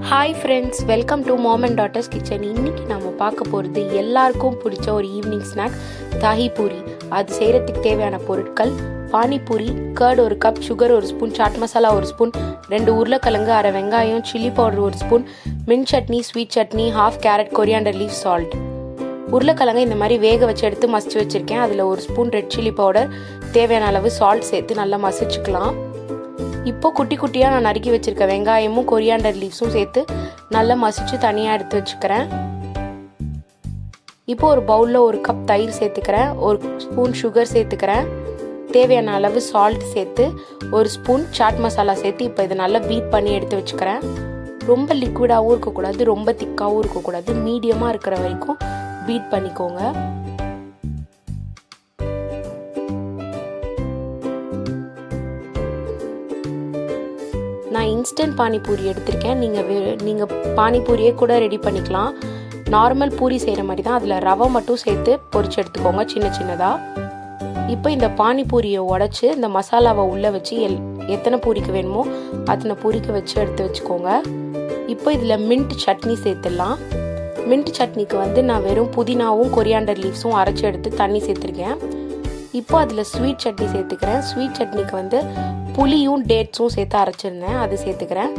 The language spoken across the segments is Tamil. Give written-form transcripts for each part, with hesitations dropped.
Hi friends, welcome to mom and daughters kitchen. இன்றைக்கி நம்ம பார்க்க போகிறது எல்லாருக்கும் பிடிச்ச ஒரு ஈவினிங் ஸ்நாக் தாஹி பூரி. அது செய்கிறதுக்கு தேவையான பொருட்கள்: panipuri, curd 1 cup, sugar 1 spoon, chaat masala 1 spoon, 2 உருளைக்கிழங்கு, அரை வெங்காயம், chilli powder 1 spoon, mint chutney, sweet chutney, half carrot, coriander leaf, salt. உருளைக்கிழங்கு இந்த மாதிரி வேக வச்சு எடுத்து மசிச்சு வச்சுருக்கேன். அதில் 1 ஸ்பூன் ரெட் சில்லி பவுடர், தேவையான அளவு சால்ட் சேர்த்து நல்லா மசிச்சுக்கலாம். இப்போ குட்டி குட்டியாக நான் நறுக்கி வச்சுருக்க வெங்காயமும் கொரியாண்டர் லீவ்ஸும் சேர்த்து நல்லா மசிச்சு தனியாக எடுத்து வச்சுக்கிறேன். இப்போ ஒரு பவுலில் 1 கப் தயிர் சேர்த்துக்கிறேன், 1 ஸ்பூன் சுகர் சேர்த்துக்கிறேன், தேவையான அளவு சால்ட் சேர்த்து 1 ஸ்பூன் சாட் மசாலா சேர்த்து இப்போ இதை நல்லா பீட் பண்ணி எடுத்து வச்சுக்கிறேன். ரொம்ப லிக்விடாகவும் இருக்கக்கூடாது, ரொம்ப திக்காகவும் இருக்கக்கூடாது, மீடியமாக இருக்கிற வரைக்கும் பீட் பண்ணிக்கோங்க. நான் இன்ஸ்டன்ட் பானிபூரி எடுத்திருக்கேன். நீங்கள் பானிபூரியே கூட ரெடி பண்ணிக்கலாம். நார்மல் பூரி செய்கிற மாதிரி தான். அதில் ரவை மட்டும் சேர்த்து பொரிச்சு எடுத்துக்கோங்க சின்ன சின்னதாக. இப்போ இந்த பானிபூரியை உடச்சி இந்த மசாலாவை உள்ளே வச்சு எத்தனை பூரிக்கு வேணுமோ அத்தனை பூரிக்கு வச்சு எடுத்து வச்சுக்கோங்க. இப்போ இதில் மின்ட் சட்னி சேர்த்துடலாம். மின்ட் சட்னிக்கு நான் வெறும் புதினாவும் கொரியாண்டர் லீவ்ஸும் அரைச்சி எடுத்து தண்ணி சேர்த்துருக்கேன். இப்போ அதில் ஸ்வீட் சட்னி சேர்த்துக்கிறேன். ஸ்வீட் சட்னிக்கு புளியும் டேட்ஸும் சேர்த்து அரைச்சிருந்தேன், அது சேர்த்துக்கிறேன்.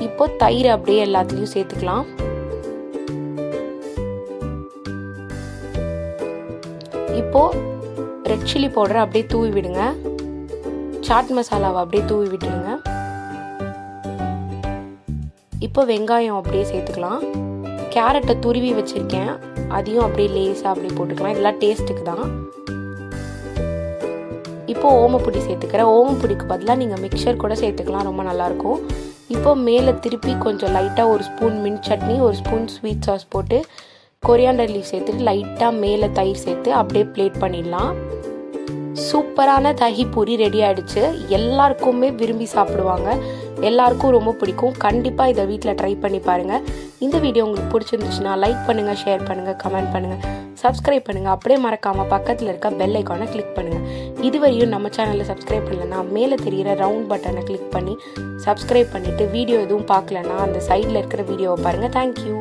இப்போ தயிர் அப்படியே எல்லாத்துலேயும் சேர்த்துக்கலாம். இப்போ ரெட் சில்லி பவுடரை அப்படியே தூவி விடுங்க. சாட் மசாலாவை அப்படியே தூவி விட்டுடுங்க. இப்போ வெங்காயம் அப்படியே சேர்த்துக்கலாம். கேரட்டை துருவி வச்சுருக்கேன், அதையும் அப்படியே லேஸாக அப்படியே போட்டுக்கலாம். இதெல்லாம் டேஸ்ட்டுக்கு தான். இப்போ ஓமப்பொடி சேர்த்துக்கிறேன். ஓமப்பொடிக்கு பதிலாக நீங்கள் மிக்சர் கூட சேர்த்துக்கலாம், ரொம்ப நல்லாயிருக்கும். இப்போ மேலே திருப்பி கொஞ்சம் லைட்டாக 1 spoon mint chutney, 1 spoon sweet sauce போட்டு கொரியாண்டர் லீஃப் சேர்த்துட்டு லைட்டாக மேலே தயிர் சேர்த்து அப்படியே பிளேட் பண்ணிடலாம். சூப்பரான தஹி பூரி ரெடி ஆகிடுச்சு. எல்லாருக்குமே விரும்பி சாப்பிடுவாங்க, எல்லாருக்கும் ரொம்ப பிடிக்கும். கண்டிப்பாக இதை வீட்டில் ட்ரை பண்ணி பாருங்கள். இந்த வீடியோ உங்களுக்கு பிடிச்சிருந்துச்சுன்னா லைக் பண்ணுங்கள், ஷேர் பண்ணுங்கள், கமெண்ட் பண்ணுங்கள், சப்ஸ்கிரைப் பண்ணுங்கள். அப்படியே மறக்காமல் பக்கத்தில் இருக்க பெல் ஐக்கானை கிளிக் பண்ணுங்கள். இதுவரையும் நம்ம சேனலில் சப்ஸ்கிரைப் பண்ணலைன்னா மேலே தெரிகிற ரவுண்ட் பட்டனை கிளிக் பண்ணி சப்ஸ்கிரைப் பண்ணிவிட்டு வீடியோ எதுவும் பார்க்கலன்னா அந்த சைடில் இருக்கிற வீடியோவை பாருங்கள். தேங்க்யூ.